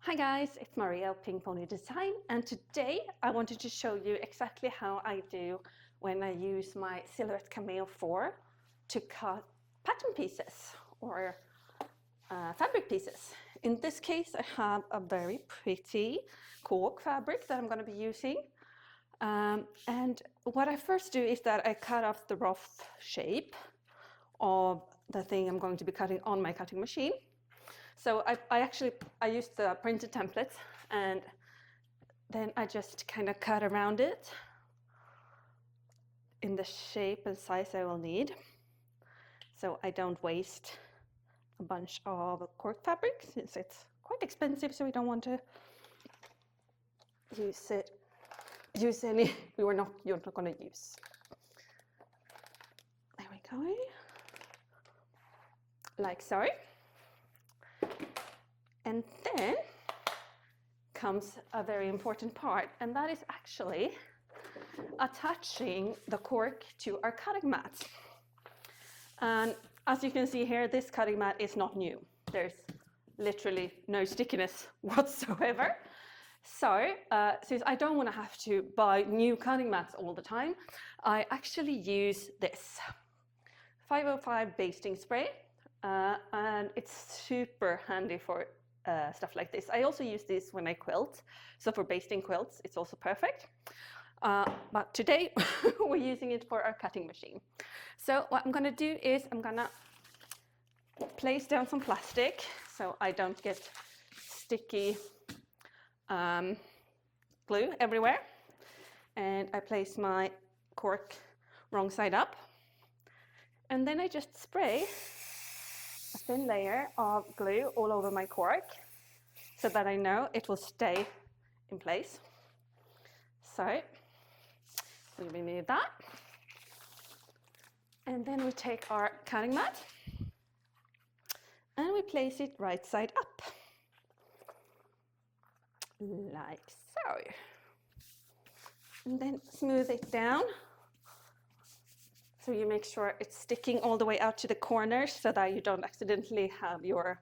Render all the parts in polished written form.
Hi guys, it's Maria of Pink Pony Design, and today I wanted to show you exactly how I do when I use my Silhouette Cameo 4 to cut pattern pieces or fabric pieces. In this case I have a very pretty cork fabric that I'm going to be using, and what I first do is that I cut off the rough shape of the thing I'm going to be cutting on my cutting machine. So I used the printed templates, and then I just kind of cut around it in the shape and size I will need, so I don't waste a bunch of cork fabric since it's quite expensive, so we don't want to use any you're not going to use. There we go, like so. And then comes a very important part, and that is actually attaching the cork to our cutting mat. And as you can see here, this cutting mat is not new. There's literally no stickiness whatsoever. So since I don't want to have to buy new cutting mats all the time, I actually use this 505 basting spray, and it's super handy for stuff like this. I also use this when I quilt, so for basting quilts it's also perfect. But today we're using it for our cutting machine. So what I'm going to do is I'm going to place down some plastic so I don't get sticky glue everywhere, and I place my cork wrong side up, and then I just spray a thin layer of glue all over my cork so that I know it will stay in place. So we remove that, and then we take our cutting mat and we place it right side up, like so, and then smooth it down so you make sure it's sticking all the way out to the corners so that you don't accidentally have your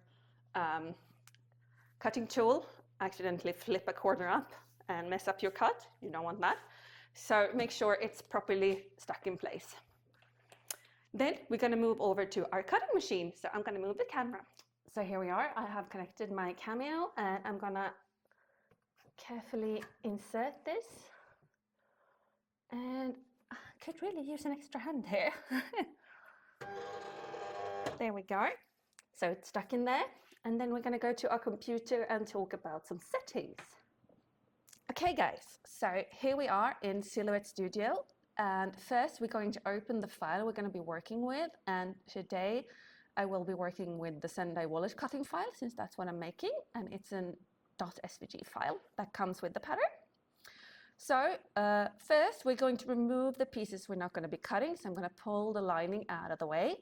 cutting tool accidentally flip a corner up and mess up your cut. You don't want that. So make sure it's properly stuck in place. Then we're going to move over to our cutting machine. So I'm going to move the camera. So here we are. I have connected my Cameo, and I'm going to carefully insert this. And I could really use an extra hand here. There we go. So it's stuck in there. And then we're going to go to our computer and talk about some settings. Okay guys, so here we are in Silhouette Studio, and first we're going to open the file we're going to be working with, and today I will be working with the Sendai wallet cutting file since that's what I'm making, and it's an .svg file that comes with the pattern. So first we're going to remove the pieces we're not going to be cutting, so I'm going to pull the lining out of the way.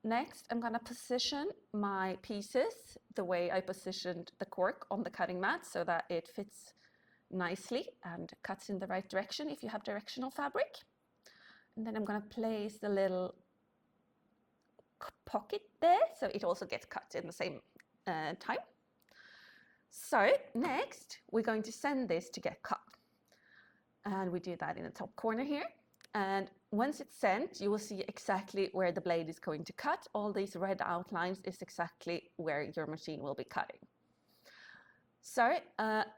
Next, I'm going to position my pieces the way I positioned the cork on the cutting mat so that it fits nicely and cuts in the right direction if you have directional fabric. And then I'm going to place the little pocket there so it also gets cut in the same time. So next, we're going to send this to get cut. And we do that in the top corner here. And once it's sent, you will see exactly where the blade is going to cut. All these red outlines is exactly where your machine will be cutting. So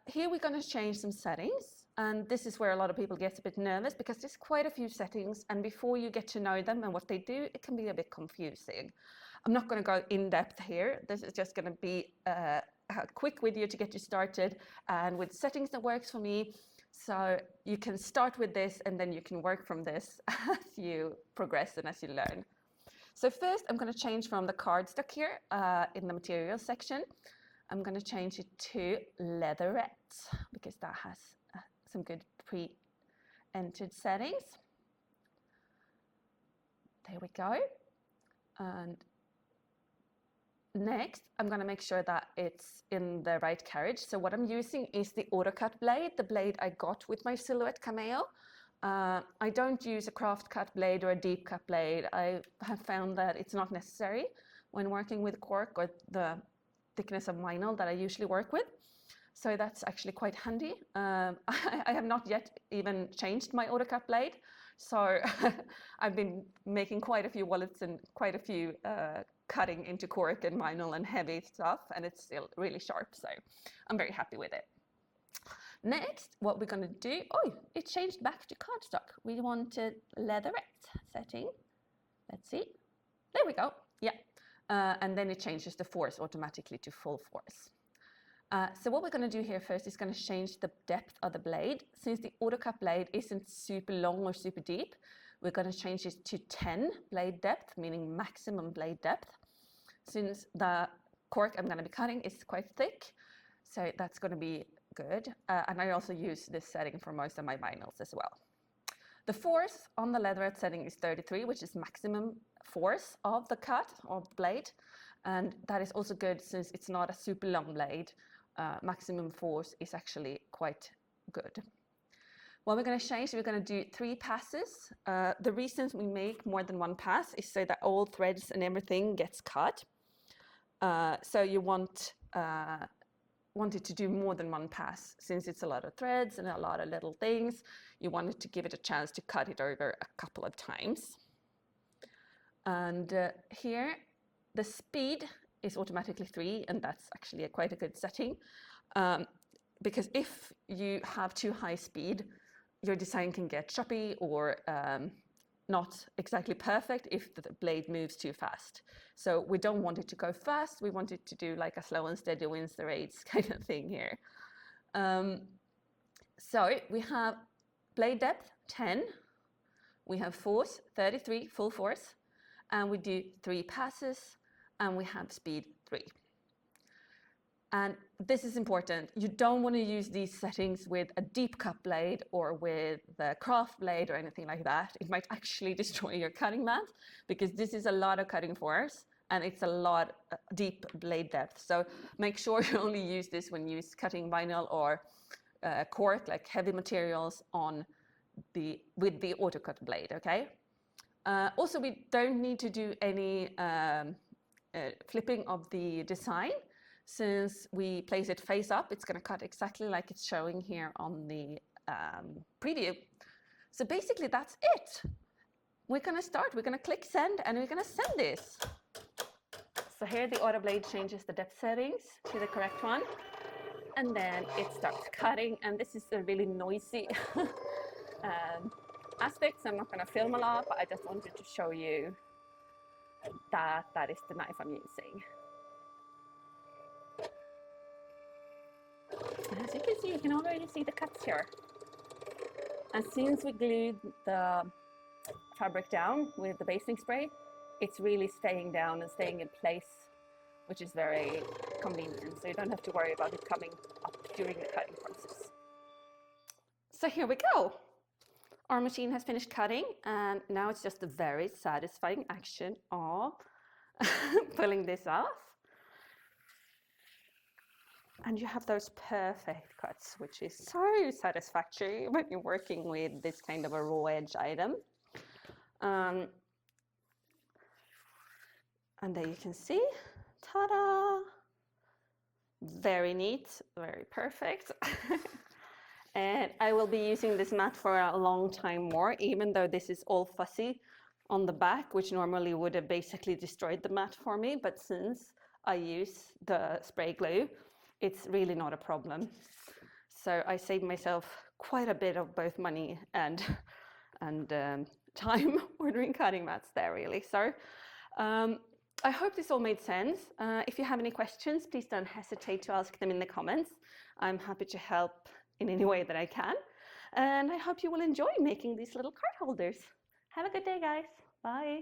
here we're going to change some settings. And this is where a lot of people get a bit nervous because there's quite a few settings. And before you get to know them and what they do, it can be a bit confusing. I'm not going to go in depth here. This is just going to be a quick video to get you started and with settings that works for me. So you can start with this and then you can work from this as you progress and as you learn. So first I'm going to change from the cardstock here in the materials section. I'm going to change it to leatherette because that has some good pre-entered settings. There we go. And next, I'm going to make sure that it's in the right carriage. So what I'm using is the AutoCut blade, the blade I got with my Silhouette Cameo. I don't use a craft cut blade or a deep cut blade. I have found that it's not necessary when working with cork or the thickness of vinyl that I usually work with. So that's actually quite handy. I have not yet even changed my AutoCut blade. So I've been making quite a few wallets and quite a few cutting into cork and vinyl and heavy stuff, and it's still really sharp. So I'm very happy with it. Next, what we're going to do, oh, it changed back to cardstock. We wanted leatherette setting. Let's see. There we go. Yeah. And then it changes the force automatically to full force. So what we're going to do here first is going to change the depth of the blade. Since the AutoCut blade isn't super long or super deep, we're going to change it to 10 blade depth, meaning maximum blade depth. Since the cork I'm going to be cutting is quite thick, so that's going to be good. And I also use this setting for most of my vinyls as well. The force on the leatherette setting is 33, which is maximum force of the cut of the blade. And that is also good since it's not a super long blade. Maximum force is actually quite good. What we're going to change, we're going to do 3 passes. The reasons we make more than 1 pass is so that all threads and everything gets cut. So you want it to do more than 1 pass. Since it's a lot of threads and a lot of little things, you wanted to give it a chance to cut it over a couple of times. And here, the speed is automatically 3, and that's actually quite a good setting. Because if you have too high speed, your design can get choppy or not exactly perfect if the blade moves too fast. So we don't want it to go fast, we want it to do like a slow and steady wins the race kind of thing here. So we have blade depth 10, we have force 33, full force, and we do 3 passes, and we have speed 3. And this is important. You don't want to use these settings with a deep cut blade or with the craft blade or anything like that. It might actually destroy your cutting mat because this is a lot of cutting force and it's a lot deep blade depth. So make sure you only use this when you're cutting vinyl or cork, like heavy materials with the AutoCut blade, okay? Also, we don't need to do any flipping of the design. Since we place it face up, it's going to cut exactly like it's showing here on the preview. So basically that's it. We're going to start, we're going to click send, and we're going to send this. So here the auto blade changes the depth settings to the correct one, and then it starts cutting, and this is a really noisy aspect, so I'm not going to film a lot, but I just wanted to show you that that is the knife I'm using. As you can see, you can already see the cuts here. And since we glued the fabric down with the basting spray, it's really staying down and staying in place, which is very convenient. So you don't have to worry about it coming up during the cutting process. So here we go. Our machine has finished cutting, and now it's just a very satisfying action of pulling this off. And you have those perfect cuts, which is so satisfactory when you're working with this kind of a raw edge item. And there you can see, ta-da! Very neat, very perfect. And I will be using this mat for a long time more, even though this is all fussy on the back, which normally would have basically destroyed the mat for me. But since I use the spray glue, it's really not a problem. So I saved myself quite a bit of both money and time ordering cutting mats there, really. So I hope this all made sense. If you have any questions, please don't hesitate to ask them in the comments. I'm happy to help in any way that I can. And I hope you will enjoy making these little card holders. Have a good day, guys. Bye.